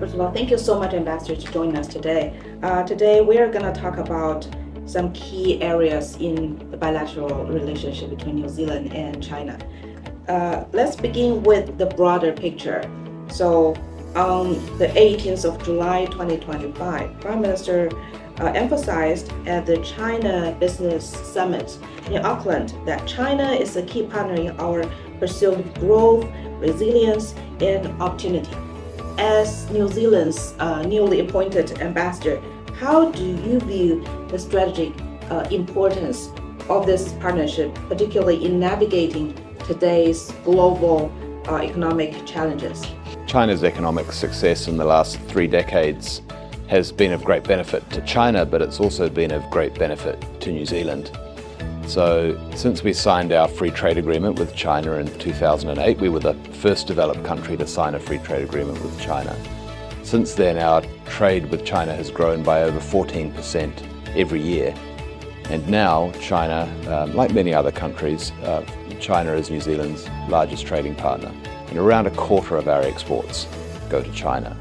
First of all, thank you so much, Ambassador, to join us today. Today, we are going to talk about some key areas in the bilateral relationship between New Zealand and China. Let's begin with the broader picture. So, on the 18th of July 2025, Prime Minister emphasized at the China Business Summit in Auckland that China is a key partner in our pursuit of growth, resilience, and opportunity. As New Zealand's newly appointed ambassador, how do you view the strategic importance of this partnership, particularly in navigating today's global economic challenges? China's economic success in the last 3 decades has been of great benefit to China, but it's also been of great benefit to New Zealand. So since we signed our free trade agreement with China in 2008, we were the first developed country to sign a free trade agreement with China. Since then, our trade with China has grown by over 14% every year. And now China, like many other countries, China is New Zealand's largest trading partner. And around a quarter of our exports go to China.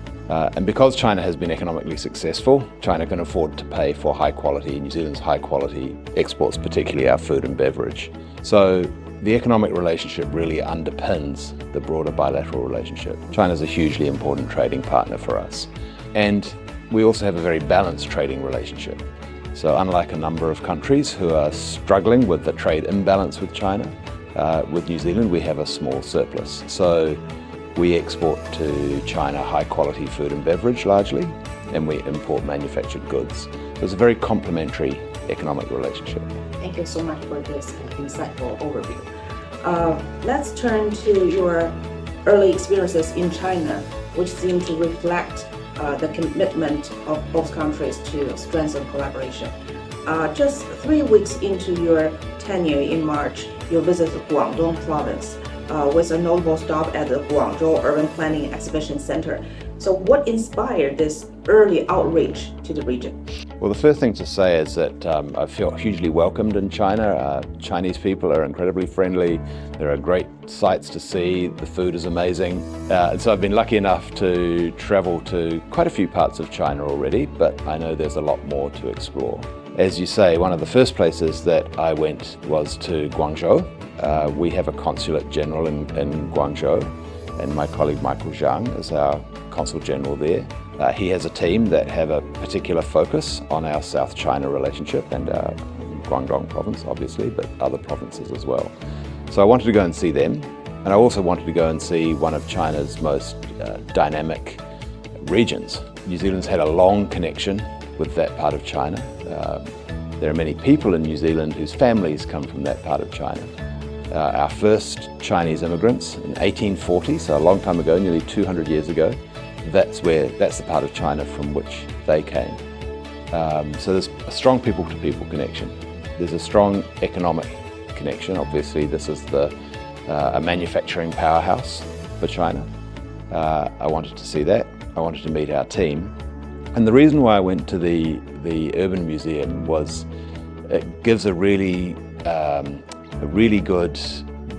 And because China has been economically successful, China can afford to pay for high quality, New Zealand's high quality exports, particularly our food and beverage. So the economic relationship really underpins the broader bilateral relationship. China is a hugely important trading partner for us. And we also have a very balanced trading relationship. So unlike a number of countries who are struggling with the trade imbalance with China, with New Zealand we have a small surplus. So we export to China high quality food and beverage largely, and we import manufactured goods. So it's a very complementary economic relationship. Thank you so much for this insightful overview. Let's turn to your early experiences in China, which seem to reflect the commitment of both countries to strengthen collaboration. Just 3 weeks into your tenure in March, you visited Guangdong province with a notable stop at the Guangzhou Urban Planning Exhibition Center. So what inspired this early outreach to the region? Well, the first thing to say is that I feel hugely welcomed in China. Chinese people are incredibly friendly. There are great sights to see. The food is amazing. And so I've been lucky enough to travel to quite a few parts of China already, but I know there's a lot more to explore. As you say, one of the first places that I went was to Guangzhou. We have a consulate general in Guangzhou, and my colleague Michael Zhang is our consul general there. He has a team that have a particular focus on our South China relationship and our Guangdong province, obviously, but other provinces as well. So I wanted to go and see them, and I also wanted to go and see one of China's most dynamic regions. New Zealand's had a long connection with that part of China. There are many people in New Zealand whose families come from that part of China. Our first Chinese immigrants in 1840, so a long time ago, nearly 200 years ago, that's the part of China from which they came. So there's a strong people-to-people connection. There's a strong economic connection. Obviously, this is a manufacturing powerhouse for China. I wanted to see that. I wanted to meet our team. And the reason why I went to the Urban Museum was it gives a really good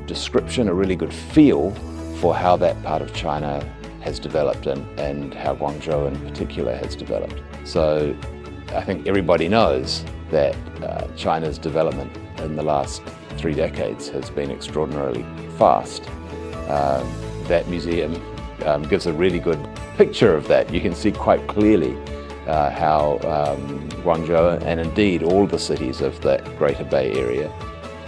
description, a really good feel for how that part of China has developed and how Guangzhou in particular has developed. So I think everybody knows that China's development in the last 3 decades has been extraordinarily fast. That museum gives a really good picture of that. You can see quite clearly how Guangzhou and indeed all the cities of that Greater Bay Area,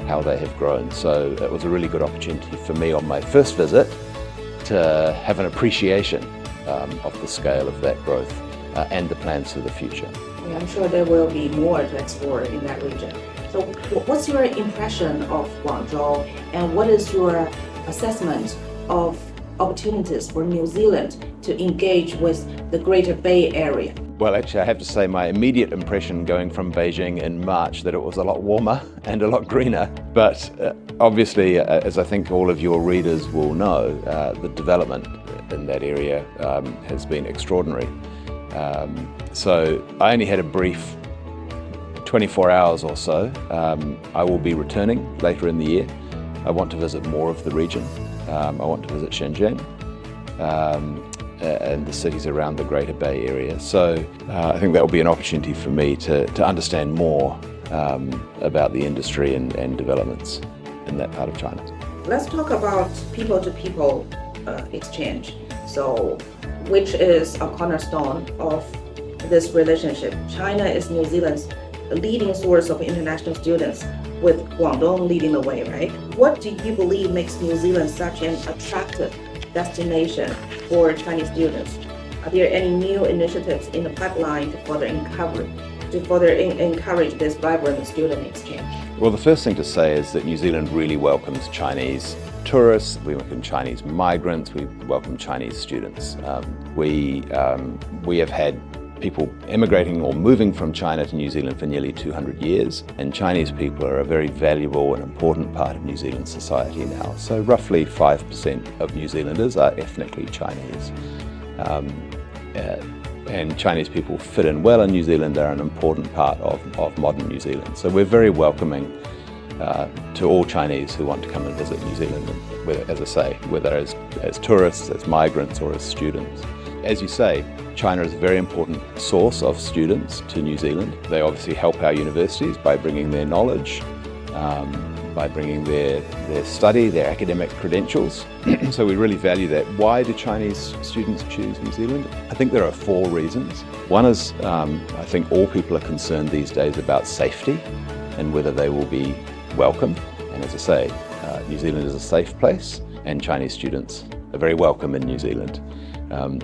how they have grown. So it was a really good opportunity for me on my first visit to have an appreciation of the scale of that growth and the plans for the future. Yeah, I'm sure there will be more to explore in that region. So what's your impression of Guangzhou, and what is your assessment of opportunities for New Zealand to engage with the Greater Bay Area? Well, actually, I have to say my immediate impression going from Beijing in March that it was a lot warmer and a lot greener. But obviously, as I think all of your readers will know, the development in that area has been extraordinary. So I only had a brief 24 hours or so. I will be returning later in the year. I want to visit more of the region. I want to visit Shenzhen. and the cities around the Greater Bay Area. So I think that will be an opportunity for me to understand more about the industry and developments in that part of China. Let's talk about people-to-people exchange. So, which is a cornerstone of this relationship. China is New Zealand's leading source of international students, with Guangdong leading the way, right? What do you believe makes New Zealand such an attractive destination for Chinese students? Are there any new initiatives in the pipeline to further encourage this vibrant student exchange? Well, the first thing to say is that New Zealand really welcomes Chinese tourists, we welcome Chinese migrants, we welcome Chinese students. We have had people emigrating or moving from China to New Zealand for nearly 200 years, and Chinese people are a very valuable and important part of New Zealand society now. So roughly 5% of New Zealanders are ethnically Chinese. And Chinese people fit in well in New Zealand. They're an important part of modern New Zealand. So we're very welcoming to all Chinese who want to come and visit New Zealand, as I say, whether as tourists, as migrants, or as students. As you say, China is a very important source of students to New Zealand. They obviously help our universities by bringing their knowledge, by bringing their study, their academic credentials. So we really value that. Why do Chinese students choose New Zealand? I think there are 4 reasons. One is I think all people are concerned these days about safety and whether they will be welcome. And as I say, New Zealand is a safe place, and Chinese students are very welcome in New Zealand.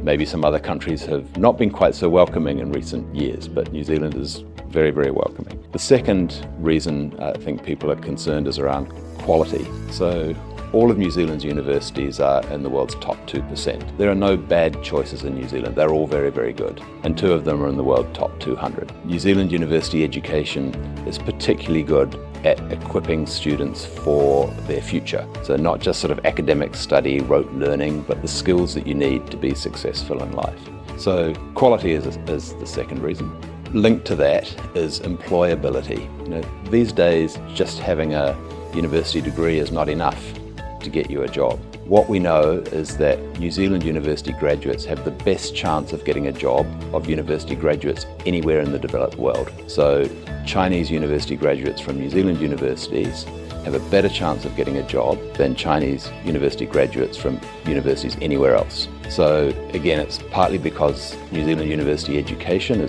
Maybe some other countries have not been quite so welcoming in recent years, but New Zealand is very, very welcoming. The second reason I think people are concerned is around quality. So all of New Zealand's universities are in the world's top 2%. There are no bad choices in New Zealand. They're all very, very good. And 2 of them are in the world top 200. New Zealand university education is particularly good at equipping students for their future. So not just sort of academic study, rote learning, but the skills that you need to be successful in life. So quality is the second reason. Linked to that is employability. These days, just having a university degree is not enough to get you a job. What we know is that New Zealand university graduates have the best chance of getting a job of university graduates anywhere in the developed world. So Chinese university graduates from New Zealand universities have a better chance of getting a job than Chinese university graduates from universities anywhere else. So again, it's partly because New Zealand university education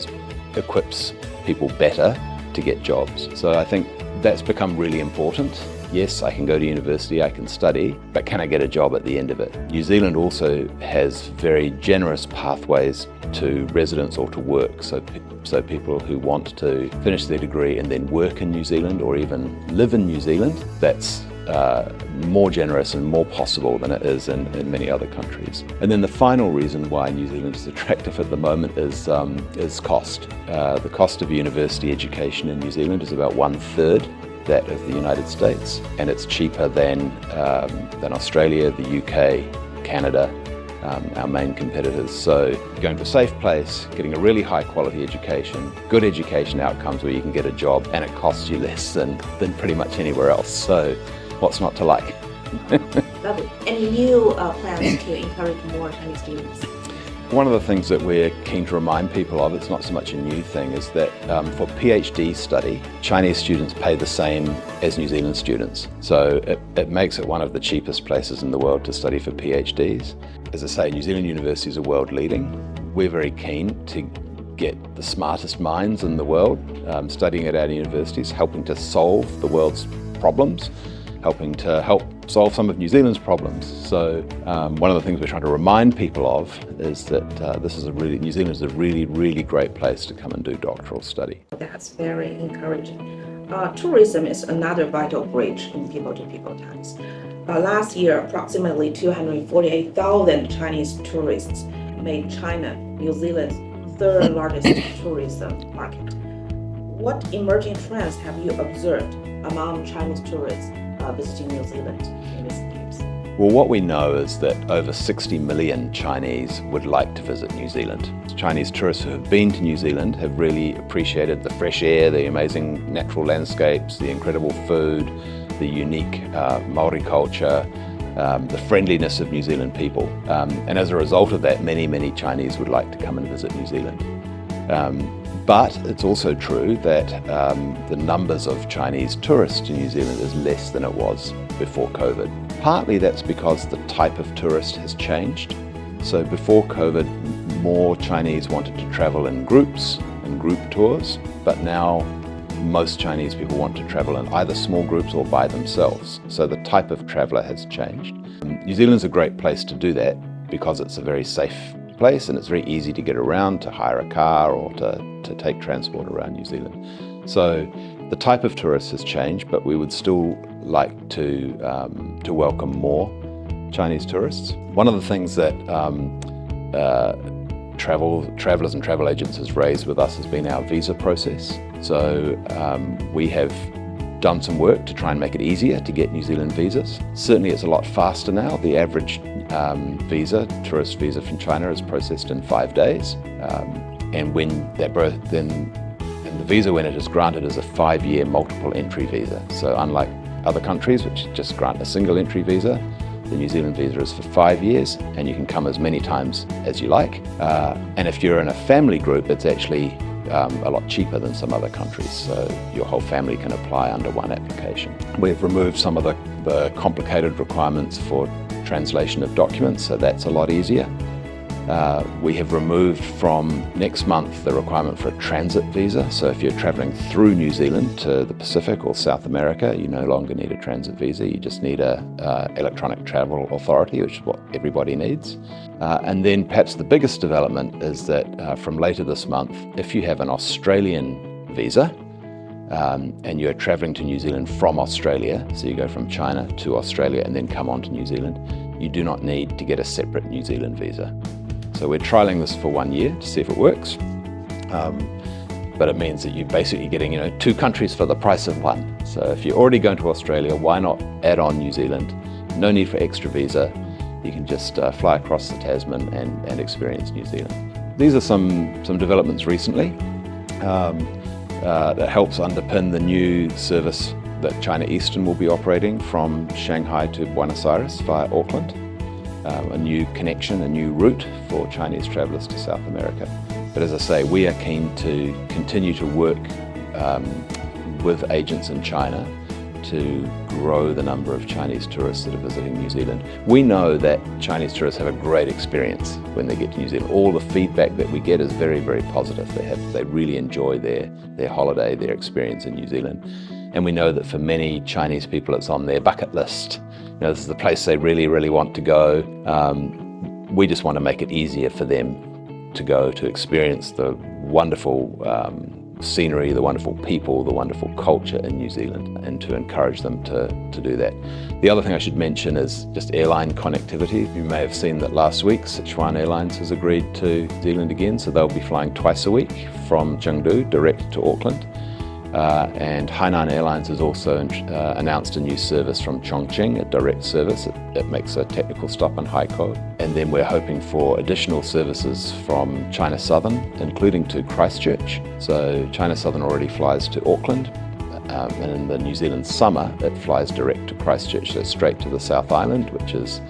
equips people better to get jobs. So I think that's become really important. Yes, I can go to university, I can study, but can I get a job at the end of it? New Zealand also has very generous pathways to residence or to work. So people who want to finish their degree and then work in New Zealand or even live in New Zealand, that's more generous and more possible than it is in many other countries. And then the final reason why New Zealand is attractive at the moment is cost. The cost of university education in New Zealand is about 1/3 that of the United States, and it's cheaper than Australia, the UK, Canada, our main competitors. So going to a safe place, getting a really high quality education, good education outcomes where you can get a job, and it costs you less than pretty much anywhere else. So what's not to like? Lovely. Any new plans to encourage more Chinese students? One of the things that we're keen to remind people of, it's not so much a new thing, is that for PhD study, Chinese students pay the same as New Zealand students. So it makes it one of the cheapest places in the world to study for PhDs. As I say, New Zealand universities are world leading. We're very keen to get the smartest minds in the world studying at our universities, helping to solve the world's problems, helping to help solve some of New Zealand's problems. So one of the things we're trying to remind people of is that New Zealand is a really, really great place to come and do doctoral study. That's very encouraging. Tourism is another vital bridge in people-to-people ties. Last year, approximately 248,000 Chinese tourists made China New Zealand's 3rd largest tourism market. What emerging trends have you observed among Chinese tourists visiting New Zealand in recent years? Well, what we know is that over 60 million Chinese would like to visit New Zealand. Chinese tourists who have been to New Zealand have really appreciated the fresh air, the amazing natural landscapes, the incredible food, the unique Maori culture, the friendliness of New Zealand people. And as a result of that, many Chinese would like to come and visit New Zealand. But it's also true that the numbers of Chinese tourists in New Zealand is less than it was before COVID. Partly that's because the type of tourist has changed. So before COVID, more Chinese wanted to travel in groups and group tours, but now most Chinese people want to travel in either small groups or by themselves. So the type of traveller has changed. New Zealand's a great place to do that because it's a very safe place and it's very easy to get around, to hire a car or to take transport around New Zealand. So the type of tourist has changed, but we would still like to welcome more Chinese tourists. One of the things that travellers and travel agents has raised with us has been our visa process. So we have done some work to try and make it easier to get New Zealand visas. Certainly it's a lot faster now. The average tourist visa from China is processed in 5 days. And the visa, when it is granted, is a 5-year multiple entry visa. So unlike other countries which just grant a single entry visa, the New Zealand visa is for 5 years and you can come as many times as you like. And if you're in a family group, it's actually a lot cheaper than some other countries, so your whole family can apply under one application. We've removed some of the complicated requirements for translation of documents, so that's a lot easier. We have removed from next month the requirement for a transit visa, so if you're travelling through New Zealand to the Pacific or South America, you no longer need a transit visa, you just need a electronic travel authority, which is what everybody needs. And then perhaps the biggest development is that from later this month, if you have an Australian visa and you're travelling to New Zealand from Australia, so you go from China to Australia and then come on to New Zealand, you do not need to get a separate New Zealand visa. So we're trialling this for 1 year to see if it works. But it means that you're basically getting 2 countries for the price of one. So if you're already going to Australia, why not add on New Zealand? No need for extra visa. You can just fly across the Tasman and experience New Zealand. These are some developments recently that helps underpin the new service that China Eastern will be operating from Shanghai to Buenos Aires via Auckland. A new connection, a new route for Chinese travellers to South America. But as I say, we are keen to continue to work with agents in China to grow the number of Chinese tourists that are visiting New Zealand. We know that Chinese tourists have a great experience when they get to New Zealand. All the feedback that we get is very positive. They really enjoy their holiday, their experience in New Zealand. And we know that for many Chinese people it's on their bucket list. This is the place they really want to go. We just want to make it easier for them to go, to experience the wonderful scenery, the wonderful people, the wonderful culture in New Zealand, and to encourage them to do that. The other thing I should mention is just airline connectivity. You may have seen that last week Sichuan Airlines has agreed to New Zealand again, so they'll be flying twice a week from Chengdu direct to Auckland. And Hainan Airlines has also announced a new service from Chongqing, a direct service. It makes a technical stop in Haikou. And then we're hoping for additional services from China Southern, including to Christchurch. So China Southern already flies to Auckland, and in the New Zealand summer it flies direct to Christchurch, so straight to the South Island, which is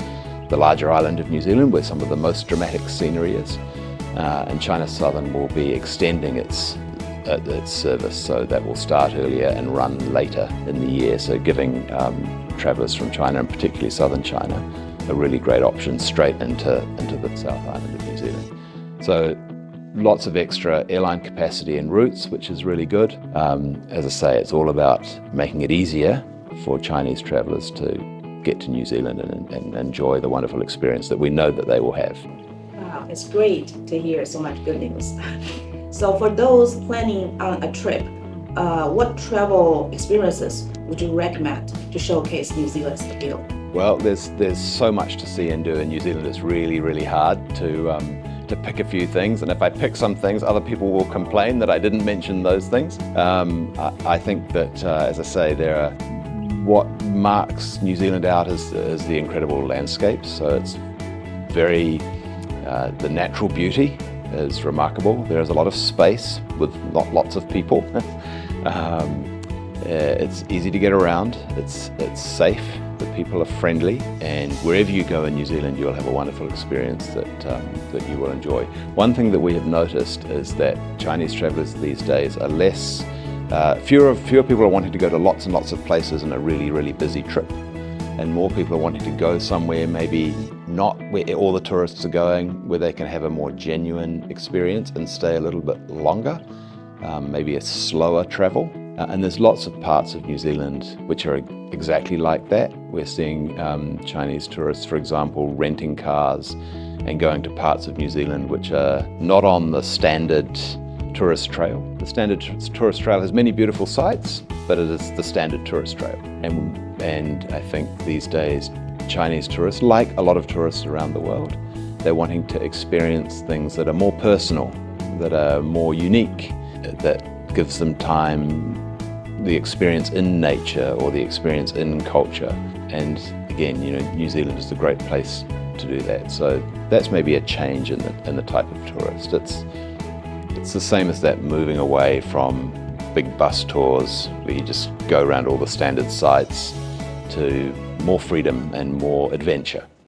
the larger island of New Zealand where some of the most dramatic scenery is. And China Southern will be extending its service, so that will start earlier and run later in the year, so giving travellers from China, and particularly southern China, a really great option straight into the South Island of New Zealand. So lots of extra airline capacity and routes, which is really good. As I say, it's all about making it easier for Chinese travellers to get to New Zealand and enjoy the wonderful experience that we know that they will have. Wow, it's great to hear so much good news. So for those planning on a trip, what travel experiences would you recommend to showcase New Zealand's appeal? Well, there's so much to see and do in New Zealand. It's really hard to pick a few things, and if I pick some things, other people will complain that I didn't mention those things. I think that, as I say, what marks New Zealand out is the incredible landscapes. So it's the natural beauty is remarkable. There is a lot of space with not lots of people. It's easy to get around. It's safe. The people are friendly, and wherever you go in New Zealand, you'll have a wonderful experience that you will enjoy. One thing that we have noticed is that Chinese travellers these days are less, fewer people are wanting to go to lots and lots of places in a really, really busy trip. And more people are wanting to go somewhere maybe not where all the tourists are going, where they can have a more genuine experience and stay a little bit longer, maybe a slower travel. And there's lots of parts of New Zealand which are exactly like that. We're seeing Chinese tourists, for example, renting cars and going to parts of New Zealand which are not on the standard tourist trail. The standard tourist trail has many beautiful sights, but it is the standard tourist trail. And I think these days Chinese tourists, like a lot of tourists around the world, they're wanting to experience things that are more personal, that are more unique, that gives them time, the experience in nature or the experience in culture. And again, New Zealand is a great place to do that. So that's maybe a change in the type of tourist. It's the same as that, moving away from big bus tours where you just go around all the standard sites to more freedom and more adventure.